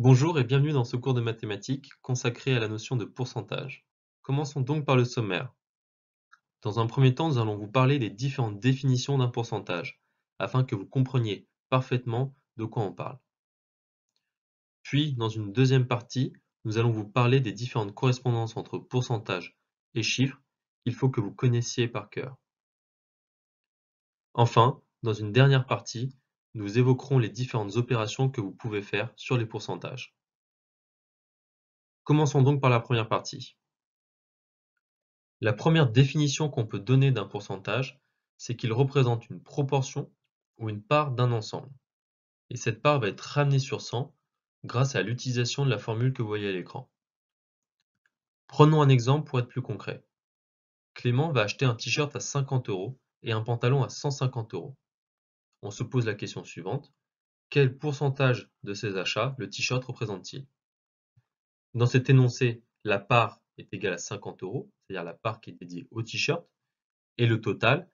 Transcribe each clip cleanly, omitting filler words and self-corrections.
Bonjour et bienvenue dans ce cours de mathématiques consacré à la notion de pourcentage. Commençons donc par le sommaire. Dans un premier temps, nous allons vous parler des différentes définitions d'un pourcentage, afin que vous compreniez parfaitement de quoi on parle. Puis, dans une deuxième partie, nous allons vous parler des différentes correspondances entre pourcentage et chiffres qu'il faut que vous connaissiez par cœur. Enfin, dans une dernière partie, nous évoquerons les différentes opérations que vous pouvez faire sur les pourcentages. Commençons donc par la première partie. La première définition qu'on peut donner d'un pourcentage, c'est qu'il représente une proportion ou une part d'un ensemble. Et cette part va être ramenée sur 100 grâce à l'utilisation de la formule que vous voyez à l'écran. Prenons un exemple pour être plus concret. Clément va acheter un t-shirt à 50 € et un pantalon à 150 €. On se pose la question suivante. Quel pourcentage de ces achats le t-shirt représente-t-il? Dans cet énoncé, la part est égale à 50 €, c'est-à-dire la part qui est dédiée au t-shirt, et le total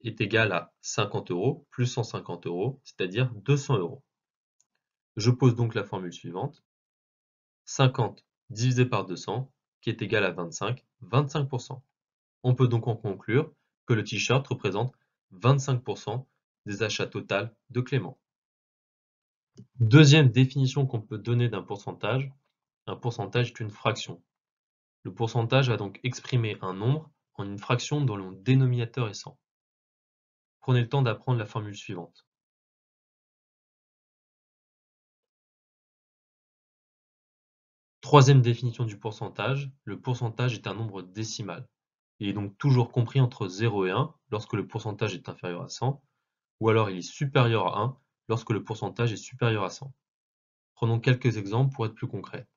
est égal à 50 € plus 150 €, c'est-à-dire 200 €. Je pose donc la formule suivante. 50 divisé par 200, qui est égal à 25, 25%. On peut donc en conclure que le t-shirt représente 25% des achats totaux de Clément. Deuxième définition qu'on peut donner d'un pourcentage, un pourcentage est une fraction. Le pourcentage va donc exprimer un nombre en une fraction dont le dénominateur est 100. Prenez le temps d'apprendre la formule suivante. Troisième définition du pourcentage, le pourcentage est un nombre décimal. Il est donc toujours compris entre 0 et 1 lorsque le pourcentage est inférieur à 100, ou alors il est supérieur à 1 lorsque le pourcentage est supérieur à 100. Prenons quelques exemples pour être plus concrets.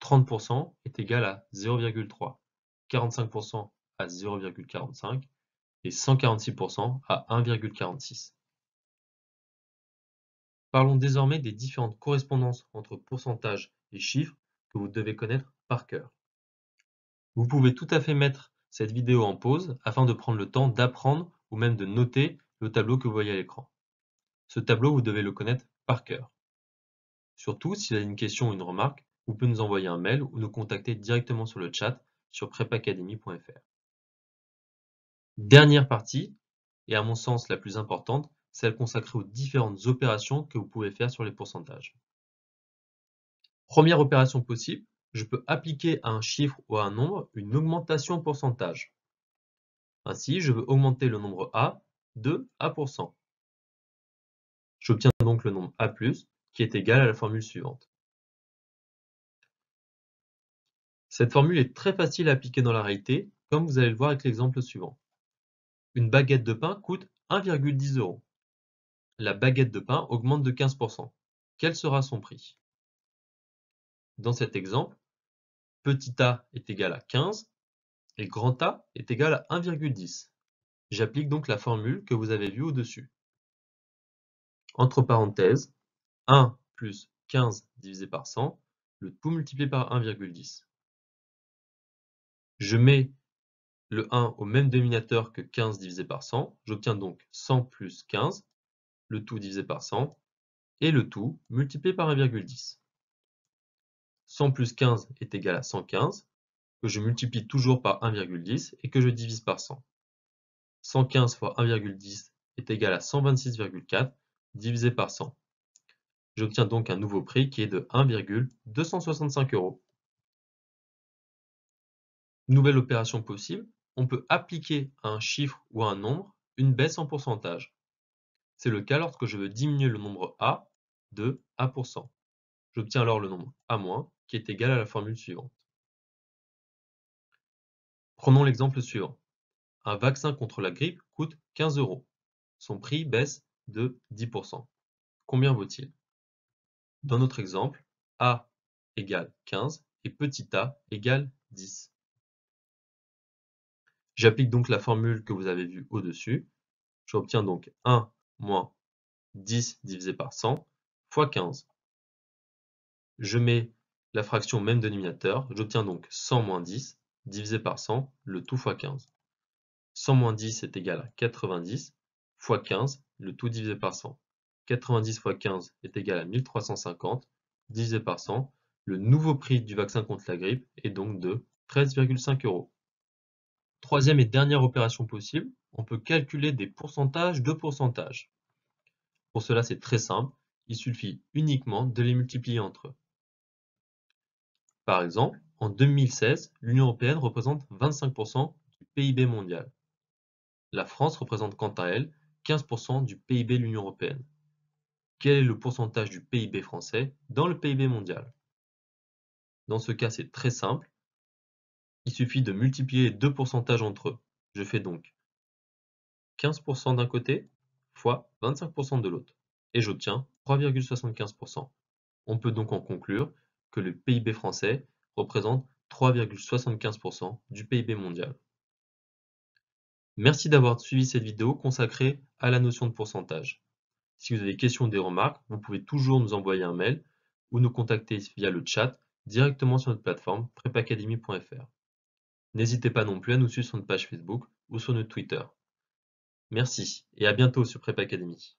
30% est égal à 0,3, 45% à 0,45 et 146% à 1,46. Parlons désormais des différentes correspondances entre pourcentage et chiffres que vous devez connaître par cœur. Vous pouvez tout à fait mettre cette vidéo en pause afin de prendre le temps d'apprendre ou même de noter le tableau que vous voyez à l'écran. Ce tableau, vous devez le connaître par cœur. Surtout, s'il y a une question ou une remarque, vous pouvez nous envoyer un mail ou nous contacter directement sur le chat sur prepacademy.fr. Dernière partie, et à mon sens la plus importante, celle consacrée aux différentes opérations que vous pouvez faire sur les pourcentages. Première opération possible, je peux appliquer à un chiffre ou à un nombre une augmentation pourcentage. Ainsi, je veux augmenter le nombre A de A%. J'obtiens donc le nombre A+, qui est égal à la formule suivante. Cette formule est très facile à appliquer dans la réalité, comme vous allez le voir avec l'exemple suivant. Une baguette de pain coûte 1,10 €. La baguette de pain augmente de 15%. Quel sera son prix? Dans cet exemple, petit a est égal à 15 et grand A est égal à 1,10. J'applique donc la formule que vous avez vue au-dessus. Entre parenthèses, 1 plus 15 divisé par 100, le tout multiplié par 1,10. Je mets le 1 au même dénominateur que 15 divisé par 100, j'obtiens donc 100 plus 15, le tout divisé par 100, et le tout multiplié par 1,10. 100 plus 15 est égal à 115, que je multiplie toujours par 1,10 et que je divise par 100. 115 fois 1,10 est égal à 126,4 divisé par 100. J'obtiens donc un nouveau prix qui est de 1,265 €. Nouvelle opération possible, on peut appliquer à un chiffre ou à un nombre une baisse en pourcentage. C'est le cas lorsque je veux diminuer le nombre A de A%. J'obtiens alors le nombre A- qui est égal à la formule suivante. Prenons l'exemple suivant. Un vaccin contre la grippe coûte 15 €. Son prix baisse de 10%. Combien vaut-il? Dans notre exemple, A égale 15 et petit a égale 10. J'applique donc la formule que vous avez vue au-dessus. J'obtiens donc 1 moins 10 divisé par 100 fois 15. Je mets la fraction au même dénominateur. J'obtiens donc 100 moins 10 divisé par 100, le tout fois 15. 100 moins 10 est égal à 90 fois 15, le tout divisé par 100. 90 fois 15 est égal à 1350 divisé par 100, le nouveau prix du vaccin contre la grippe est donc de 13,5 €. Troisième et dernière opération possible, on peut calculer des pourcentages de pourcentages. Pour cela, c'est très simple, il suffit uniquement de les multiplier entre eux. Par exemple, en 2016, l'Union européenne représente 25% du PIB mondial. La France représente quant à elle 15% du PIB de l'Union européenne. Quel est le pourcentage du PIB français dans le PIB mondial? Dans ce cas, c'est très simple. Il suffit de multiplier les deux pourcentages entre eux. Je fais donc 15% d'un côté fois 25% de l'autre. Et j'obtiens 3,75%. On peut donc en conclure que le PIB français représente 3,75% du PIB mondial. Merci d'avoir suivi cette vidéo consacrée à la notion de pourcentage. Si vous avez des questions ou des remarques, vous pouvez toujours nous envoyer un mail ou nous contacter via le chat directement sur notre plateforme prepacademy.fr. N'hésitez pas non plus à nous suivre sur notre page Facebook ou sur notre Twitter. Merci et à bientôt sur Prep Academy.